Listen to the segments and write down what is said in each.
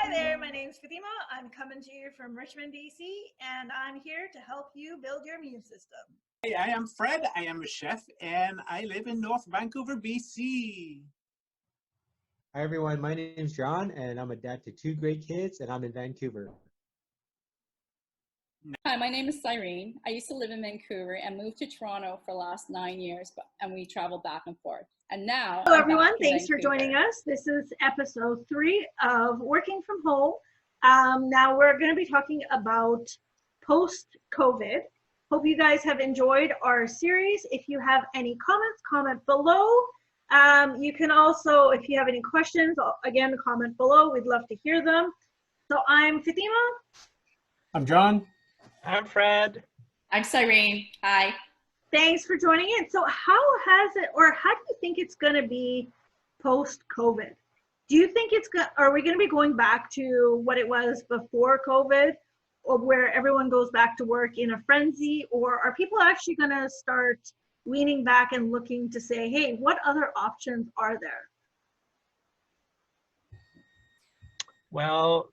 Hi there, my name's Fatima. I'm coming to you from Richmond, BC, and I'm here to help you build your immune system. Hey, I am Fred. I am a chef, and I live in North Vancouver, BC. Hi everyone, my name is John, and I'm a dad to 2 great kids, and I'm in Vancouver. Hi, my name is Cyrene. I used to live in Vancouver and moved to Toronto for the last 9 years, and we travel back and forth. And now, hello everyone, thanks for joining us. This is episode 3 of Working from Home. Now we're going to be talking about post-COVID. Hope you guys have enjoyed our series. If you have any comments, comment below. You can also, if you have any questions, again, comment below. We'd love to hear them. So I'm Fatima. I'm John. I'm Fred. I'm Cyrene. Hi. Thanks for joining in. So how has it, or how do you think it's going to be post-COVID? Do you think are we going to be going back to what it was before COVID, or where everyone goes back to work in a frenzy, or are people actually going to start leaning back and looking to say, hey, what other options are there? Well,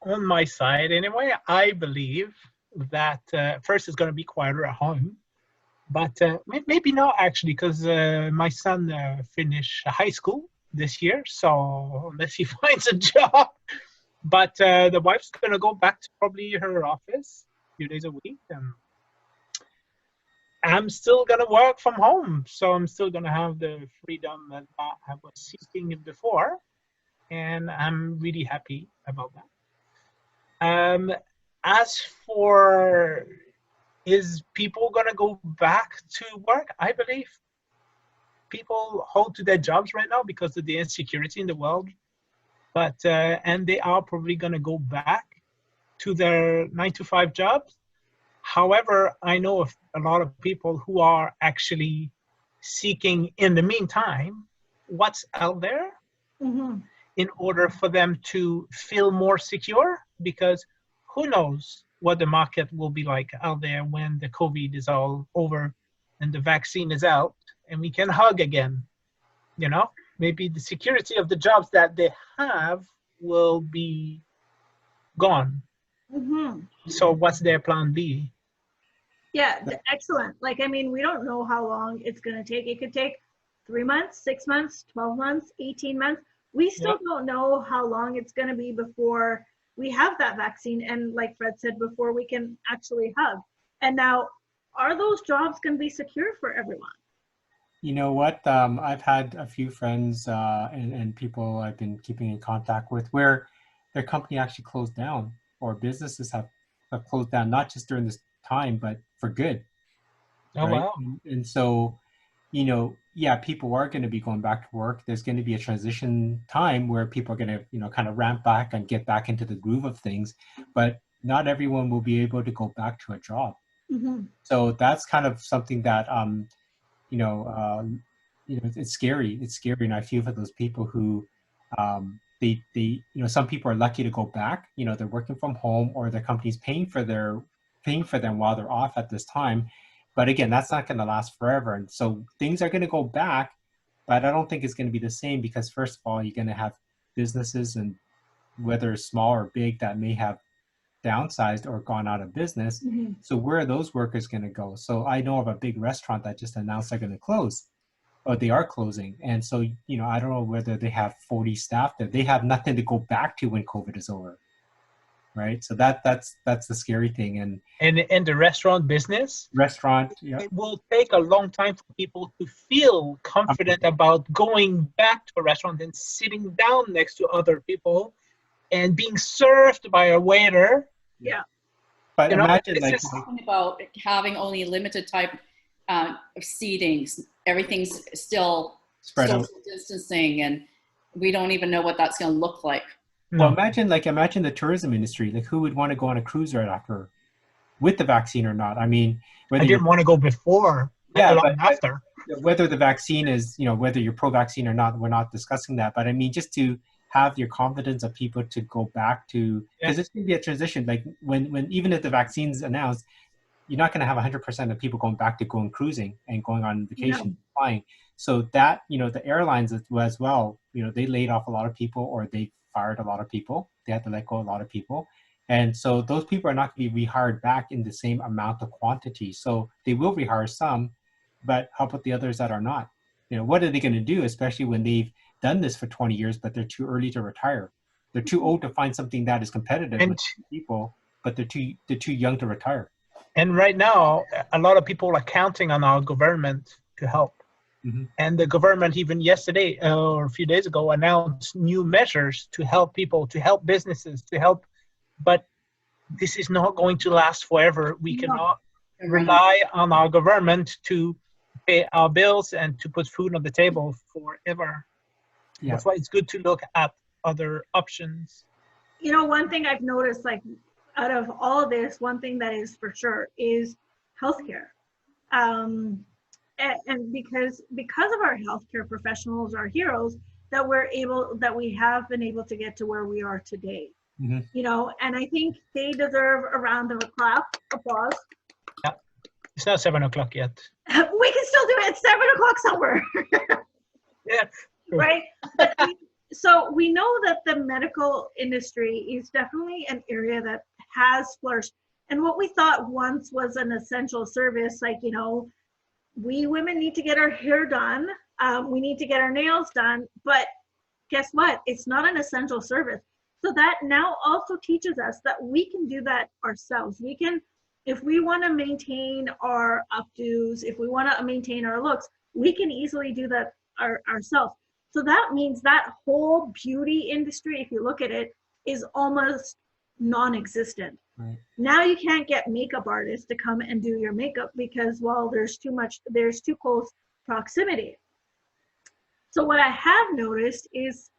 on my side anyway, I believe that first it's going to be quieter at home, but maybe not actually, because my son finished high school this year, so unless he finds a job. But the wife's going to go back to probably her office a few days a week, and I'm still going to work from home, so I'm still going to have the freedom that I was seeking before, and I'm really happy about that. As for is people going to go back to work, I believe people hold to their jobs right now because of the insecurity in the world, but and they are probably going to go back to their 9-to-5 jobs. However, I know of a lot of people who are actually seeking, in the meantime, what's out there in order for them to feel more secure, because who knows what the market will be like out there when the COVID is all over and the vaccine is out and we can hug again. You know, maybe the security of the jobs that they have will be gone. So what's their plan B? Yeah, excellent. Like, I mean, we don't know how long it's going to take. It could take 3 months, 6 months, 12 months, 18 months. We still don't know how long it's going to be before we have that vaccine. And like Fred said before, we can actually hug. And now, are those jobs going to be secure for everyone? You know what? I've had a few friends and people I've been keeping in contact with where their company actually closed down, or businesses have closed down, not just during this time, but for good. Oh, right? wow. And so, you know, yeah, people are going to be going back to work. There's going to be a transition time where people are going to, you know, kind of ramp back and get back into the groove of things, but not everyone will be able to go back to a job. So that's kind of something that, you know, it's scary. It's scary, and I feel for those people who, they, you know, some people are lucky to go back. You know, they're working from home, or their company's paying for them while they're off at this time. But again, that's not going to last forever. And so things are going to go back, but I don't think it's going to be the same, because first of all, you're going to have businesses, and whether small or big, that may have downsized or gone out of business. So where are those workers going to go? So I know of a big restaurant that just announced they're going to close, or they are closing. And so, you know, I don't know whether they have 40 staff there. They have nothing to go back to when COVID is over. Right. So that's the scary thing. And in the restaurant business, it will take a long time for people to feel confident about going back to a restaurant and sitting down next to other people and being served by a waiter. Yeah. But you know, imagine, like, talking about having only limited type of seatings. Everything's still social distancing, and we don't even know what that's going to look like. Well, imagine the tourism industry. Like, who would want to go on a cruise right after, with the vaccine or not? I mean, I didn't want to go before. Yeah, but after. Whether the vaccine is, you know, whether you're pro-vaccine or not, we're not discussing that. But I mean, just to have your confidence of people to go back to, because it's going to be a transition. Like when even if the vaccine's announced, you're not going to have 100% of people going back to going cruising and going on vacation, flying. So that, you know, the airlines as well, you know, they laid off a lot of people, or they fired a lot of people. They had to let go a lot of people. And so those people are not going to be rehired back in the same amount of quantity. So they will rehire some, but how about the others that are not? What are they going to do, especially when they've done this for 20 years, but they're too early to retire? They're too old to find something that is competitive with people, but they're too young to retire. And right now, a lot of people are counting on our government to help. Mm-hmm. And the government, even yesterday or a few days ago, announced new measures to help people, to help businesses, to help. But this is not going to last forever. We cannot rely on our government to pay our bills and to put food on the table forever. Yeah. That's why it's good to look at other options. One thing I've noticed, like out of all of this, one thing that is for sure is healthcare. And because of our healthcare professionals, our heroes, that we have been able to get to where we are today. Mm-hmm. And I think they deserve a round of applause. Yeah, it's not 7 o'clock yet. We can still do it at 7 o'clock somewhere. Yeah. True. Right. So we know that the medical industry is definitely an area that has flourished. And what we thought once was an essential service, like, we women need to get our hair done. We need to get our nails done. But guess what? It's not an essential service. So that now also teaches us that we can do that ourselves. We can, if we want to maintain our updos, if we want to maintain our looks, we can easily do that ourselves. So that means that whole beauty industry, if you look at it, is almost non-existent. Right. Now you can't get makeup artists to come and do your makeup because, well, there's too close proximity. So what I have noticed is,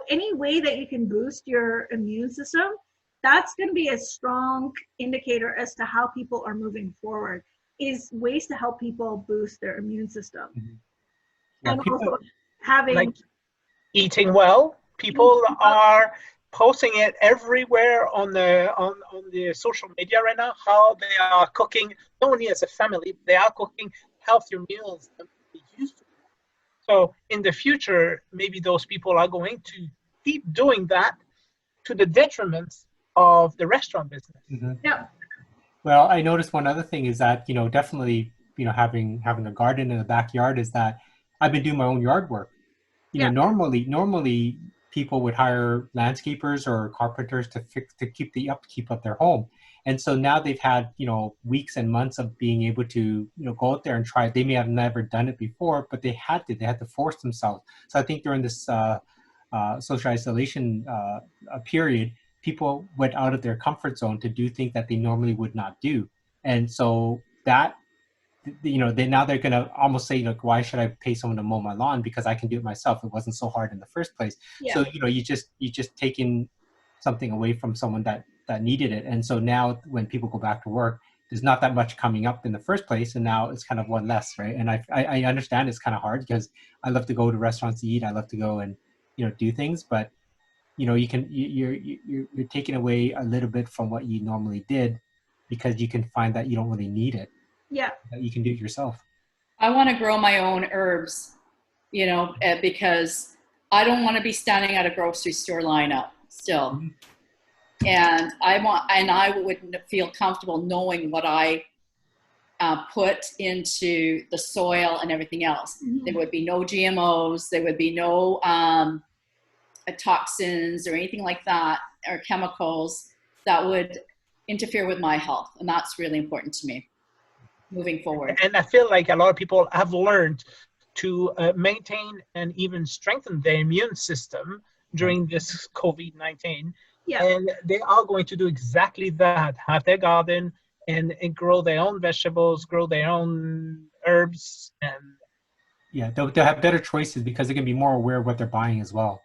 any way that you can boost your immune system, that's going to be a strong indicator as to how people are moving forward, is ways to help people boost their immune system. Mm-hmm. Yeah, and also having, like, eating well. People are posting it everywhere on the social media right now, how they are cooking, not only as a family, they are cooking healthier meals than they used to. So in the future, maybe those people are going to keep doing that to the detriment of the restaurant business. Mm-hmm. Yeah. Well, I noticed one other thing is that, definitely, having a garden in the backyard is that I've been doing my own yard work. Normally people would hire landscapers or carpenters to keep the upkeep of their home. And so now they've had, weeks and months of being able to, go out there and try it. They may have never done it before, but they had to force themselves. So I think during this social isolation period, people went out of their comfort zone to do things that they normally would not do. And so that, now they're going to almost say, why should I pay someone to mow my lawn? Because I can do it myself. It wasn't so hard in the first place. Yeah. So, you just taking something away from someone that needed it. And so now when people go back to work, there's not that much coming up in the first place. And now it's kind of one less, right? And I understand it's kind of hard because I love to go to restaurants to eat. I love to go and, do things, but you're taking away a little bit from what you normally did because you can find that you don't really need it. Yeah. That you can do it yourself. I want to grow my own herbs, because I don't want to be standing at a grocery store lineup still. Mm-hmm. And I would feel comfortable knowing what I put into the soil and everything else. Mm-hmm. There would be no GMOs. There would be no toxins or anything like that, or chemicals that would interfere with my health. And that's really important to me moving forward. And I feel like a lot of people have learned to maintain and even strengthen their immune system during this COVID-19. Yeah. And they are going to do exactly that, have their garden and grow their own vegetables, grow their own herbs. And yeah, they'll have better choices because they can be more aware of what they're buying as well.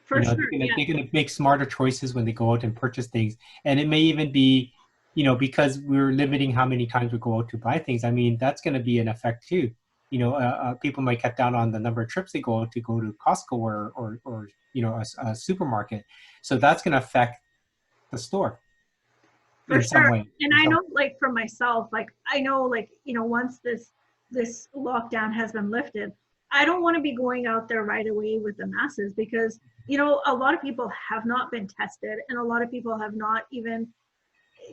For sure, they're going to make smarter choices when they go out and purchase things. And it may even be, because we're limiting how many times we go out to buy things. I mean, that's going to be an effect too. People might cut down on the number of trips they go to Costco or a supermarket. So that's going to affect the store. For sure. And I know, like, for myself, like, I know, like, once this lockdown has been lifted, I don't want to be going out there right away with the masses because, you know, a lot of people have not been tested and a lot of people have not even,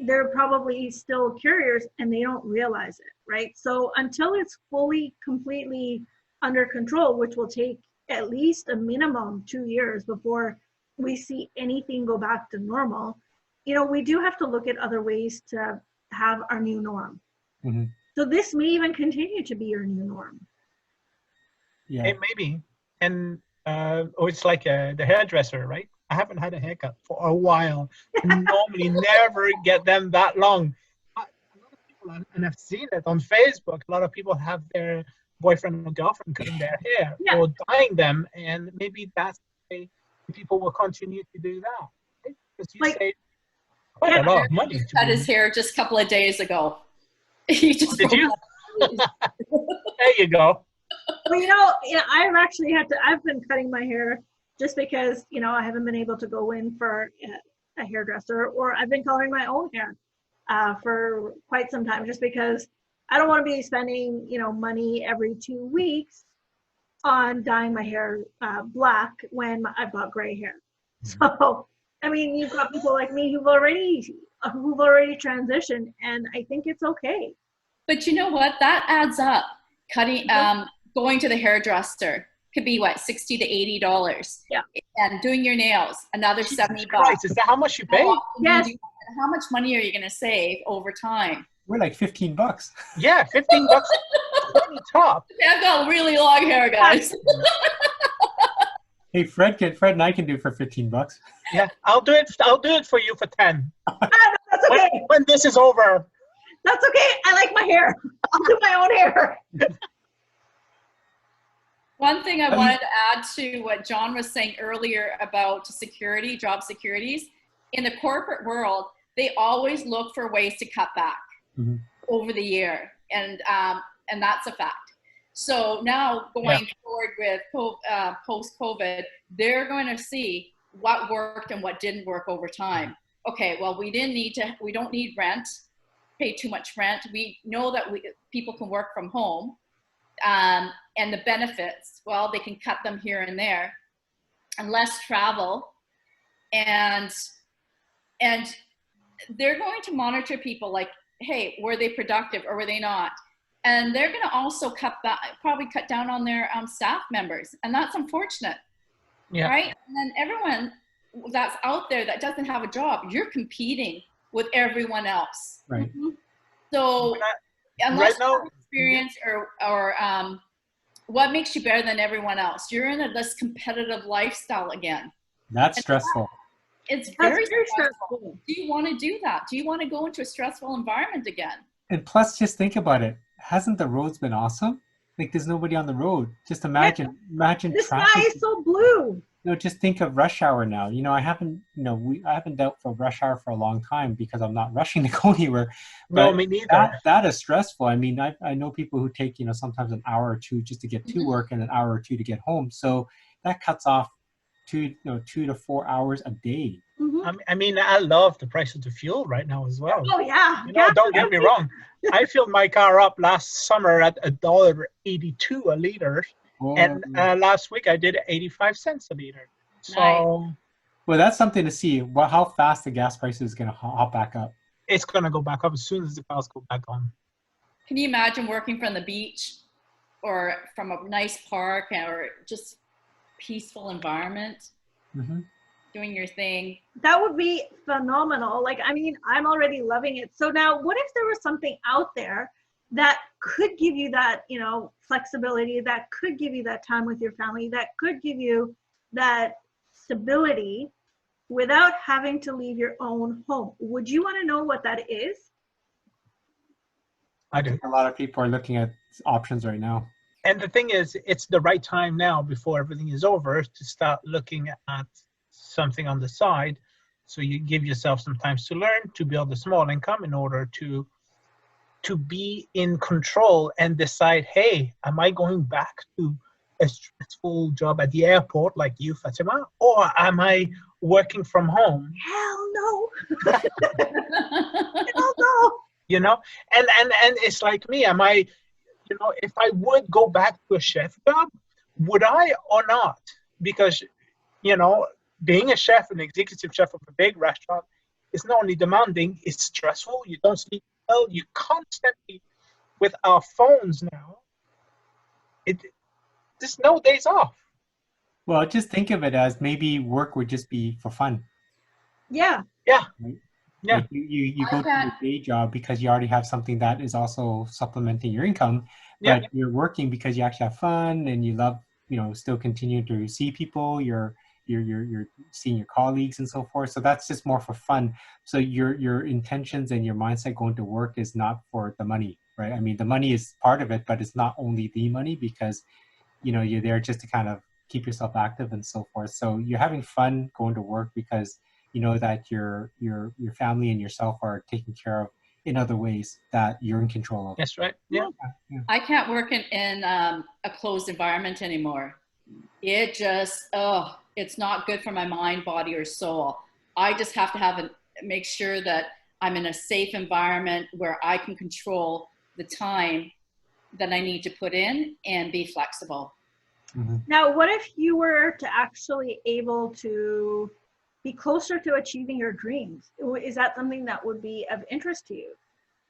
they're probably still carriers and they don't realize it, right? So until it's fully, completely under control, which will take at least a minimum 2 years before we see anything go back to normal, you know, we do have to look at other ways to have our new norm. Mm-hmm. So this may even continue to be your new norm. Yeah. It maybe. And it's like the hairdresser, right? I haven't had a haircut for a while. And normally never get them that long. A lot of people, and I've seen it on Facebook, a lot of people have their boyfriend or girlfriend cutting their hair or dyeing them. And maybe that's the way people will continue to do that. Right? Because you say quite a lot of money. Cut his hair just a couple of days ago. He just Did you? There you go. Well, you know, I've been cutting my hair just because, you know, I haven't been able to go in for a hairdresser, or I've been coloring my own hair for quite some time just because I don't want to be spending, you know, money every 2 weeks on dyeing my hair black when I've got gray hair. So, I mean, you've got people like me who've already transitioned, and I think it's okay. But you know what? That adds up. Going to the hairdresser could be what, $60 to $80. Yeah. And doing your nails, another $70. Christ, is that how much you pay? Yes. How much money are you going to save over time? We're like $15. Yeah, $15 top. I've got really long hair, guys. Hey, Fred and I can do it for $15. Yeah, I'll do it for you for 10. That's okay. When this is over. That's okay. I like my hair. I'll do my own hair. One thing I wanted to add to what John was saying earlier about security, job securities, in the corporate world, they always look for ways to cut back over the year, and that's a fact. So now going forward with post-COVID, they're going to see what worked and what didn't work over time. Okay, well, we don't need rent, pay too much rent. We know that people can work from home. And the benefits, well, they can cut them here and there, and less travel, and they're going to monitor people like, hey, were they productive or were they not? And they're going to also probably cut down on their staff members, and that's unfortunate, right? And then everyone that's out there that doesn't have a job, you're competing with everyone else, right? So unless you have experience or what makes you better than everyone else, you're in this competitive lifestyle again. That's stressful. It's very stressful. Do you want to do that? Do you want to go into a stressful environment again? And plus, just think about it. Hasn't the roads been awesome? Like, there's nobody on the road. Just imagine the traffic. sky is so blue. You know, just think of rush hour now. You know, I haven't dealt for rush hour for a long time because I'm not rushing to go anywhere. But no, me neither. That is stressful. I mean, I know people who take, you know, sometimes an hour or two just to get to work and an hour or two to get home. So that cuts off 2 to 4 hours a day. I mean, I love the price of the fuel right now as well. Oh yeah. You know, don't get me wrong. I filled my car up last summer at $1.82 a liter. And last week I did 85 cents a liter. So, nice. Well, that's something to see. Well, how fast the gas price is going to hop back up. It's going to go back up as soon as the cars go back on. Can you imagine working from the beach or from a nice park or just peaceful environment, doing your thing? That would be phenomenal. Like, I mean, I'm already loving it. So now what if there was something out there that could give you that, you know, flexibility, that could give you that time with your family, that could give you that stability without having to leave your own home? Would you want to know what that is? I think a lot of people are looking at options right now. And the thing is, it's the right time now before everything is over to start looking at something on the side. So you give yourself some time to learn, to build a small income in order to be in control and decide, hey, am I going back to a stressful job at the airport like you, Fatima, or am I working from home? Hell no. Hell no. You know, and it's like me, am I, you know, if I would go back to a chef job, would I or not? Because, you know, being a chef, an executive chef of a big restaurant, is not only demanding, it's stressful. You don't sleep well. You constantly, with our phones now, there's no days off. Well, just think of it as maybe work would just be for fun. Yeah. Yeah. Right? Yeah. Like you I go to your can't- day job because you already have something that is also supplementing your income, Yeah. but you're working because you actually have fun and you love, still continue to see people. You're seeing your colleagues and so forth. So that's just more for fun. So your intentions and your mindset going to work is not for the money, right? I mean, the money is part of it, but it's not only the money, because you're there just to kind of keep yourself active and so forth. So you're having fun going to work because you know that your family and yourself are taken care of in other ways that you're in control of. That's right. Yeah. Yeah. I can't work in a closed environment anymore. It just, it's not good for my mind, body, or soul. I just have to make sure that I'm in a safe environment where I can control the time that I need to put in and be flexible. Mm-hmm. Now, what if you were to actually able to be closer to achieving your dreams? Is that something that would be of interest to you?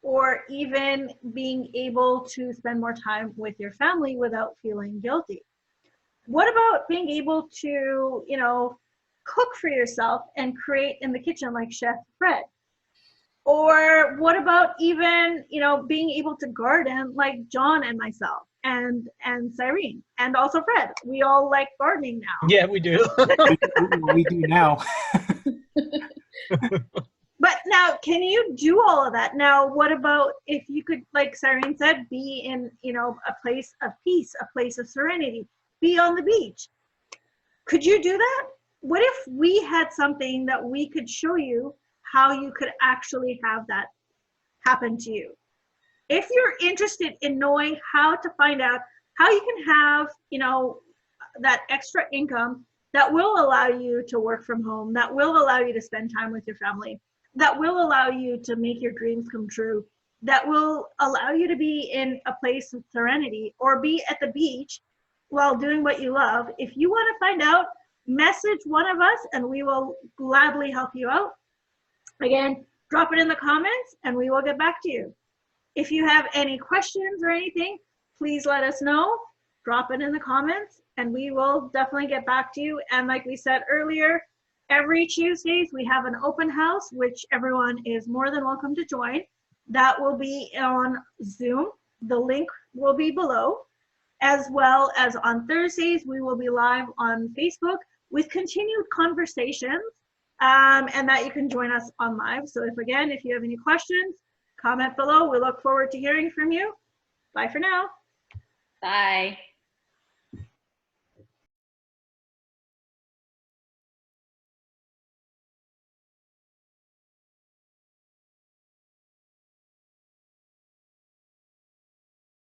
Or even being able to spend more time with your family without feeling guilty? What about being able to, cook for yourself and create in the kitchen like Chef Fred? Or what about even, being able to garden like John and myself and Cyrene and also Fred? We all like gardening now. Yeah, we do. we do now. But now, can you do all of that? Now, what about if you could, like Cyrene said, be in, a place of peace, a place of serenity, be on the beach? Could you do that? What if we had something that we could show you how you could actually have that happen to you? If you're interested in knowing how to find out how you can have, that extra income that will allow you to work from home, that will allow you to spend time with your family, that will allow you to make your dreams come true, that will allow you to be in a place of serenity or be at the beach while doing what you love. If you want to find out, message one of us and we will gladly help you out. Again, drop it in the comments and we will get back to you. If you have any questions or anything, please let us know. Drop it in the comments and we will definitely get back to you. And like we said earlier, every Tuesdays we have an open house, which everyone is more than welcome to join. That will be on Zoom. The link will be below. As well as on Thursdays, we will be live on Facebook with continued conversations, and that you can join us on live. So if you have any questions, comment below. We look forward to hearing from you. Bye for now. Bye.